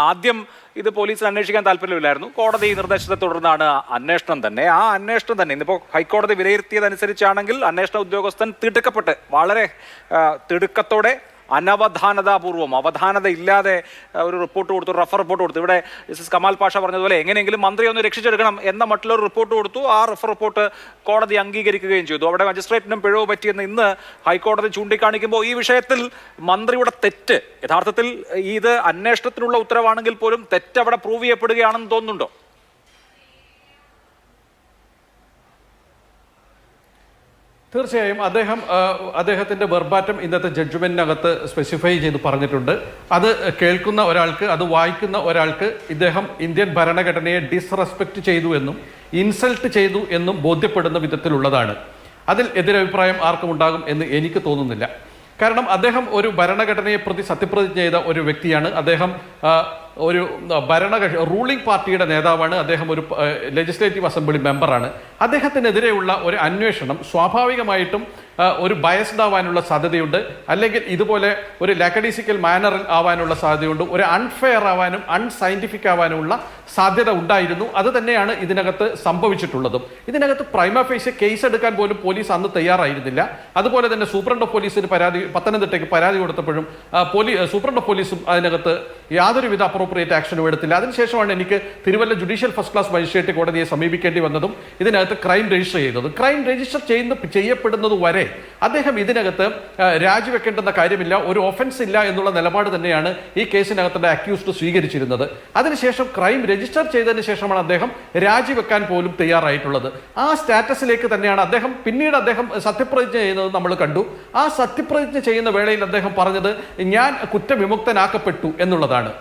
ആദ്യം ഇത് പോലീസിന് അന്വേഷിക്കാൻ താല്പര്യമില്ലായിരുന്നു. കോടതി നിർദ്ദേശത്തെ തുടർന്നാണ് അന്വേഷണം തന്നെ. ആ അന്വേഷണം തന്നെ ഇന്നിപ്പോൾ ഹൈക്കോടതി വിലയിരുത്തിയതനുസരിച്ചാണെങ്കിൽ അന്വേഷണ ഉദ്യോഗസ്ഥൻ തിടുക്കപ്പെട്ട് വളരെ തിടുക്കത്തോടെ അനവധാനതാപൂർവം അവധാനത ഇല്ലാതെ ഒരു റിപ്പോർട്ട് കൊടുത്തു, റഫർ റിപ്പോർട്ട് കൊടുത്തു. ഇവിടെ ജസ്റ്റിസ് കമാൽ പാഷ പറഞ്ഞതുപോലെ എങ്ങനെയെങ്കിലും മന്ത്രി ഒന്ന് രക്ഷിച്ചെടുക്കണം എന്ന മറ്റുള്ളൊരു റിപ്പോർട്ട് കൊടുത്തു. ആ റഫർ റിപ്പോർട്ട് കോടതി അംഗീകരിക്കുകയും ചെയ്തു. അവിടെ മജിസ്ട്രേറ്റിനും പിഴവ് പറ്റിയെന്ന് ഇന്ന് ഹൈക്കോടതി ചൂണ്ടിക്കാണിക്കുമ്പോൾ ഈ വിഷയത്തിൽ മന്ത്രിയുടെ തെറ്റ് യഥാർത്ഥത്തിൽ ഇത് അന്വേഷണത്തിനുള്ള ഉത്തരവാണെങ്കിൽ പോലും തെറ്റ് അവിടെ പ്രൂവ് ചെയ്യപ്പെടുകയാണെന്ന് തോന്നുന്നുണ്ടോ? തീർച്ചയായും അദ്ദേഹത്തിൻ്റെ വെർബാറ്റം ഇന്നത്തെ ജഡ്ജ്മെൻറ്റിനകത്ത് സ്പെസിഫൈ ചെയ്ത് പറഞ്ഞിട്ടുണ്ട്. അത് കേൾക്കുന്ന ഒരാൾക്ക്, അത് വായിക്കുന്ന ഒരാൾക്ക് ഇദ്ദേഹം ഇന്ത്യൻ ഭരണഘടനയെ ഡിസ്റെസ്പെക്റ്റ് ചെയ്തു എന്നും ഇൻസൾട്ട് ചെയ്തു എന്നും ബോധ്യപ്പെടുന്ന വിധത്തിലുള്ളതാണ്. അതിൽ എതിരഭിപ്രായം ആർക്കും ഉണ്ടാകും എന്ന് എനിക്ക് തോന്നുന്നില്ല. കാരണം അദ്ദേഹം ഒരു ഭരണഘടനയെ പ്രതി സത്യപ്രതിജ്ഞ ചെയ്ത ഒരു വ്യക്തിയാണ്. അദ്ദേഹം ഒരു റൂളിംഗ് പാർട്ടിയുടെ നേതാവാണ്. അദ്ദേഹം ഒരു ലെജിസ്ലേറ്റീവ് അസംബ്ലി മെമ്പറാണ്. അദ്ദേഹത്തിനെതിരെയുള്ള ഒരു അന്വേഷണം സ്വാഭാവികമായിട്ടും ഒരു ബയസ്ഡ് ആവാനുള്ള സാധ്യതയുണ്ട്, അല്ലെങ്കിൽ ഇതുപോലെ ഒരു ലാക്കഡീസിക്കൽ മാനറിൽ ആവാനുള്ള സാധ്യതയുണ്ട്, ഒരു അൺഫെയർ ആവാനും അൺസയന്റിഫിക് ആവാനുമുള്ള സാധ്യത ഉണ്ടായിരുന്നു. അത് തന്നെയാണ് ഇതിനകത്ത് സംഭവിച്ചിട്ടുള്ളതും. ഇതിനകത്ത് പ്രൈമ ഫേസ് കേസ് എടുക്കാൻ പോലും പോലീസ് അന്ന് തയ്യാറായിരുന്നില്ല. അതുപോലെ തന്നെ സൂപ്രണ്ട് ഓഫ് പോലീസിന് പത്തനംതിട്ടയ്ക്ക് പരാതി കൊടുത്തപ്പോഴും സൂപ്രണ്ട് ഓഫ് പോലീസും അതിനകത്ത് യാതൊരുവിധ അപ്രോപ്രിയേറ്റ് ആക്ഷനും എടുത്തില്ല. അതിനുശേഷമാണ് എനിക്ക് Thiruvalla judicial first class magistrate കോടതിയെ സമീപിക്കേണ്ടി വന്നതും ഇതിനകത്ത് ക്രൈം രജിസ്റ്റർ ചെയ്തത്. ക്രൈം രജിസ്റ്റർ ചെയ്യപ്പെടുന്നത് വരെ അദ്ദേഹം ഇതിനകത്ത് രാജിവെക്കേണ്ടുന്ന കാര്യമില്ല, ഒരു ഒഫൻസ് ഇല്ല എന്നുള്ള നിലപാട് തന്നെയാണ് ഈ കേസിനകത്തുള്ള അക്യൂസ്ഡ് സ്വീകരിച്ചിരുന്നത്. അതിനുശേഷം ക്രൈം രജിസ്റ്റർ ചെയ്തതിന് ശേഷമാണ് അദ്ദേഹം രാജിവെക്കാൻ പോലും തയ്യാറായിട്ടുള്ളത്. ആ സ്റ്റാറ്റസിലേക്ക് തന്നെയാണ് പിന്നീട് അദ്ദേഹം സത്യപ്രതിജ്ഞ ചെയ്യുന്നത് നമ്മൾ കണ്ടു. ആ സത്യപ്രതിജ്ഞ ചെയ്യുന്ന വേളയിൽ അദ്ദേഹം പറഞ്ഞത് ഞാൻ കുറ്റവിമുക്തനാക്കപ്പെട്ടു എന്നുള്ളതാണ്.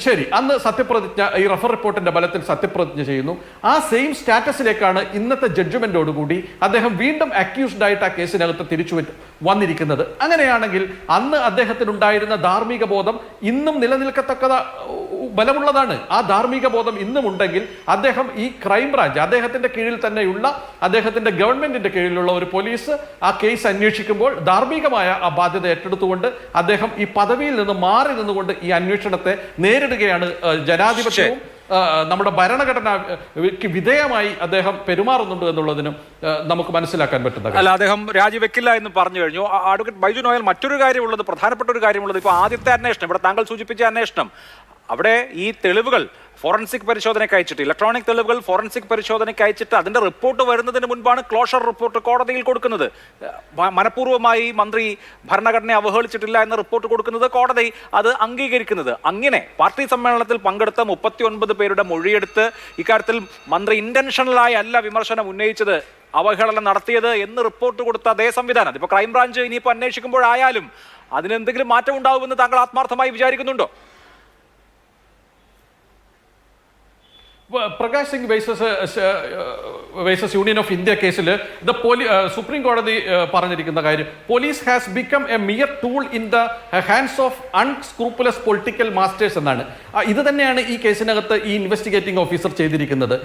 ശരി, അന്ന് സത്യപ്രതിജ്ഞ ഈ റഫർ റിപ്പോർട്ടിന്റെ ബലത്തിൽ സത്യപ്രതിജ്ഞ ചെയ്യുന്നു. ആ സെയിം സ്റ്റാറ്റസിലേക്കാണ് ഇന്നത്തെ ജഡ്ജ്മെന്റോടുകൂടി അദ്ദേഹം വീണ്ടും അക്യൂസ്ഡ് ആയിട്ട് ആ കേസിനകത്ത് തിരിച്ചു വന്നിരിക്കുന്നത്. അങ്ങനെയാണെങ്കിൽ അന്ന് അദ്ദേഹത്തിനുണ്ടായിരുന്ന ധാർമ്മിക ബോധം ഇന്നും നിലനിൽക്കത്തക്ക ബലമുള്ളതാണ്. ആ ധാർമ്മിക ബോധം ഇന്നും ഉണ്ടെങ്കിൽ അദ്ദേഹം ഈ ക്രൈംബ്രാഞ്ച് അദ്ദേഹത്തിന്റെ കീഴിൽ തന്നെയുള്ള അദ്ദേഹത്തിന്റെ ഗവൺമെന്റിന്റെ കീഴിലുള്ള ഒരു പോലീസ് ആ കേസ് അന്വേഷിക്കുമ്പോൾ ധാർമ്മികമായ ആ ബാധ്യത ഏറ്റെടുത്തുകൊണ്ട് അദ്ദേഹം ഈ പദവിയിൽ നിന്ന് മാറി നിന്നുകൊണ്ട് ഈ അന്വേഷണത്തെ നേരിടുകയാണ്. ജനാധിപത്യവും നമ്മുടെ ഭരണഘടനയ്ക്ക് വിധേയമായി അദ്ദേഹം പെരുമാറുന്നുണ്ട് എന്നുള്ളതിനും നമുക്ക് മനസ്സിലാക്കാൻ പറ്റുന്നത്. അല്ല, അദ്ദേഹം രാജിവെക്കില്ല എന്ന് പറഞ്ഞു കഴിഞ്ഞു. അഡ്വക്കേറ്റ് ബൈജു നോയൽ, മറ്റൊരു കാര്യമുള്ളത്, പ്രധാനപ്പെട്ട ഒരു കാര്യമുള്ളത്, ഇപ്പോൾ ആദ്യത്തെ അന്വേഷണം, ഇവിടെ താങ്കൾ സൂചിപ്പിച്ച അന്വേഷണം, അവിടെ ഈ തെളിവുകൾ ഫോറൻസിക് പരിശോധനയ്ക്ക് അയച്ചിട്ട്, ഇലക്ട്രോണിക് തെളിവുകൾ ഫോറൻസിക് പരിശോധനയ്ക്ക് അയച്ചിട്ട് അതിന്റെ റിപ്പോർട്ട് വരുന്നതിന് മുൻപാണ് ക്ലോഷർ റിപ്പോർട്ട് കോടതിയിൽ കൊടുക്കുന്നത്. മനഃപൂർവ്വമായി മന്ത്രി ഭരണഘടനയെ അവഹേളിച്ചിട്ടില്ല എന്ന റിപ്പോർട്ട് കൊടുക്കുന്നത്, കോടതി അത് അംഗീകരിക്കുന്നത്. അങ്ങനെ പാർട്ടി സമ്മേളനത്തിൽ പങ്കെടുത്ത 39 പേരുടെ മൊഴിയെടുത്ത് ഇക്കാര്യത്തിൽ മന്ത്രി ഇന്റൻഷണലായി അല്ല വിമർശനം ഉന്നയിച്ചത്, അവഹേളനം നടത്തിയത് എന്ന് റിപ്പോർട്ട് കൊടുത്ത അതേ സംവിധാനം അതിപ്പോൾ ക്രൈംബ്രാഞ്ച് ഇനിയിപ്പോൾ അന്വേഷിക്കുമ്പോഴായാലും അതിനെന്തെങ്കിലും മാറ്റം ഉണ്ടാവുമെന്ന് താങ്കൾ ആത്മാർത്ഥമായി വിചാരിക്കുന്നുണ്ടോ? Prakash Singh versus Union of India കേസിൽ സുപ്രീം കോടതി പറഞ്ഞിരിക്കുന്ന കാര്യം, police has become a mere tool in the hands of unscrupulous political masters എന്നാണ്. ഇത് തന്നെയാണ് ഈ കേസിനകത്ത് ഈ ഇൻവെസ്റ്റിഗേറ്റിംഗ് ഓഫീസർ ചെയ്തിരിക്കുന്നത്.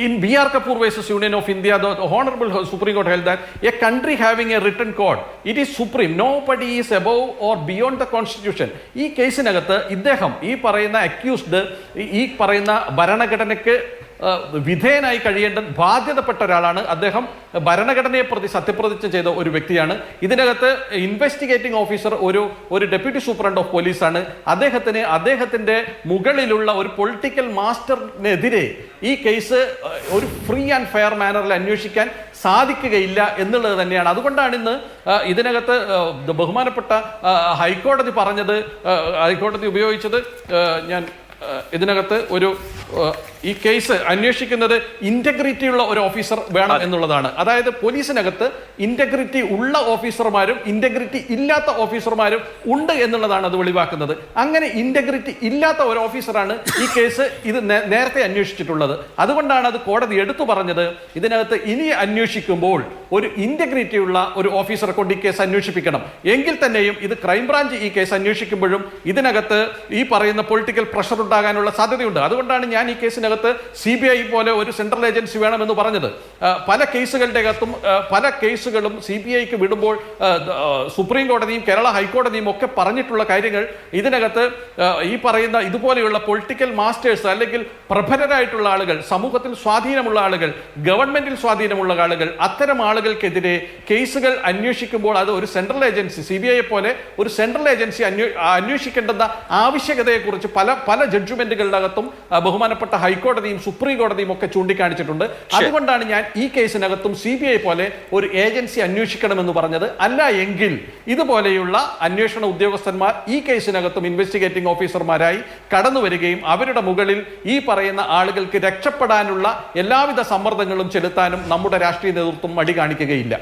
In B R Kapoor versus Union of India, the honourable supreme court held that a country having a written code, it is supreme, nobody is above or beyond the constitution. ഈ കേസിനകത്ത് ഇദ്ദേഹം ഈ പറയുന്ന accused ഈ പറയുന്ന ഭരണഘടനയ്ക്ക് വിധേയനായി കഴിയേണ്ട ബാധ്യതപ്പെട്ട ഒരാളാണ്. അദ്ദേഹം ഭരണഘടനയെ പ്രതി സത്യപ്രതിജ്ഞ ചെയ്ത ഒരു വ്യക്തിയാണ്. ഇതിനകത്ത് ഇൻവെസ്റ്റിഗേറ്റിംഗ് ഓഫീസർ ഒരു ഡെപ്യൂട്ടി സൂപ്രണ്ട് ഓഫ് പോലീസാണ്. അദ്ദേഹത്തിന്റെ മുകളിലുള്ള ഒരു പൊളിറ്റിക്കൽ മാസ്റ്ററിനെതിരെ ഈ കേസ് ഒരു ഫ്രീ ആൻഡ് ഫെയർ മാനറിൽ അന്വേഷിക്കാൻ സാധിക്കുകയില്ല എന്നുള്ളത് തന്നെയാണ്. അതുകൊണ്ടാണ് ഇന്ന് ഇതിനകത്ത് ബഹുമാനപ്പെട്ട ഹൈക്കോടതി ഉപയോഗിച്ചത്, ഞാൻ ഇതിനകത്ത് ഈ കേസ് അന്വേഷിക്കുന്നത് ഇന്റഗ്രിറ്റി ഉള്ള ഒരു ഓഫീസർ വേണം എന്നുള്ളതാണ്. അതായത് പോലീസിനകത്ത് ഇന്റഗ്രിറ്റി ഉള്ള ഓഫീസർമാരും ഇന്റഗ്രിറ്റി ഇല്ലാത്ത ഓഫീസർമാരും ഉണ്ട് എന്നുള്ളതാണ് അത് വെളിവാക്കുന്നത്. അങ്ങനെ ഇന്റഗ്രിറ്റി ഇല്ലാത്ത ഒരു ഓഫീസറാണ് ഈ കേസ് നേരത്തെ അന്വേഷിച്ചിട്ടുള്ളത്. അതുകൊണ്ടാണ് അത് കോടതി എടുത്തു പറഞ്ഞത്, ഇതിനകത്ത് ഇനി അന്വേഷിക്കുമ്പോൾ ഒരു ഇന്റഗ്രിറ്റി ഉള്ള ഒരു ഓഫീസറെ കൊണ്ട് ഈ കേസ് അന്വേഷിപ്പിക്കണം. എങ്കിൽ തന്നെയും ഇത് ക്രൈംബ്രാഞ്ച് ഈ കേസ് അന്വേഷിക്കുമ്പോഴും ഇതിനകത്ത് ഈ പറയുന്ന പൊളിറ്റിക്കൽ പ്രഷർ ഉണ്ടാകാനുള്ള സാധ്യതയുണ്ട്. അതുകൊണ്ടാണ് ഞാൻ ഞാൻ ഈ കേസിനകത്ത് CBI പോലെ ഒരു സെൻട്രൽ ഏജൻസി വേണമെന്ന് പറഞ്ഞത്. പല കേസുകളുടെ അകത്തും പല കേസുകളും CBIക്ക് വിടുമ്പോൾ സുപ്രീം കോടതിയും കേരള ഹൈക്കോടതിയും ഒക്കെ പറഞ്ഞിട്ടുള്ള കാര്യങ്ങൾ ഇതിനകത്ത് ഈ പറയുന്ന ഇതുപോലെയുള്ള പൊളിറ്റിക്കൽ മാസ്റ്റേഴ്സ് അല്ലെങ്കിൽ പ്രബലരായിട്ടുള്ള ആളുകൾ, സമൂഹത്തിൽ സ്വാധീനമുള്ള ആളുകൾ, ഗവൺമെന്റിൽ സ്വാധീനമുള്ള ആളുകൾ, അത്തരം ആളുകൾക്കെതിരെ കേസുകൾ അന്വേഷിക്കുമ്പോൾ അത് ഒരു സെൻട്രൽ ഏജൻസി CBI പോലെ ഒരു സെൻട്രൽ ഏജൻസി അന്വേഷിക്കേണ്ടെന്ന ആവശ്യകതയെക്കുറിച്ച് പല ജഡ്ജ്മെന്റുകളുടെ അകത്തും ബഹുമാനപ്പെട്ട ഹൈക്കോടതിയും സുപ്രീം കോടതിയും ഒക്കെ ചൂണ്ടിക്കാണിച്ചിട്ടുണ്ട്. അതുകൊണ്ടാണ് ഞാൻ ഈ കേസിനകത്തും CBI പോലെ ഒരു ഏജൻസി അന്വേഷിക്കണമെന്ന് പറഞ്ഞത്. അല്ല എങ്കിൽ ഇതുപോലെയുള്ള അന്വേഷണ ഉദ്യോഗസ്ഥന്മാർ ഈ കേസിനകത്തും ഇൻവെസ്റ്റിഗേറ്റിംഗ് ഓഫീസർമാരായി കടന്നു വരികയും അവരുടെ മുകളിൽ ഈ പറയുന്ന ആളുകൾക്ക് രക്ഷപ്പെടാനുള്ള എല്ലാവിധ സമ്മർദ്ദങ്ങളും ചെലുത്താനും നമ്മുടെ രാഷ്ട്രീയ നേതൃത്വം മടി കാണിക്കുകയില്ല.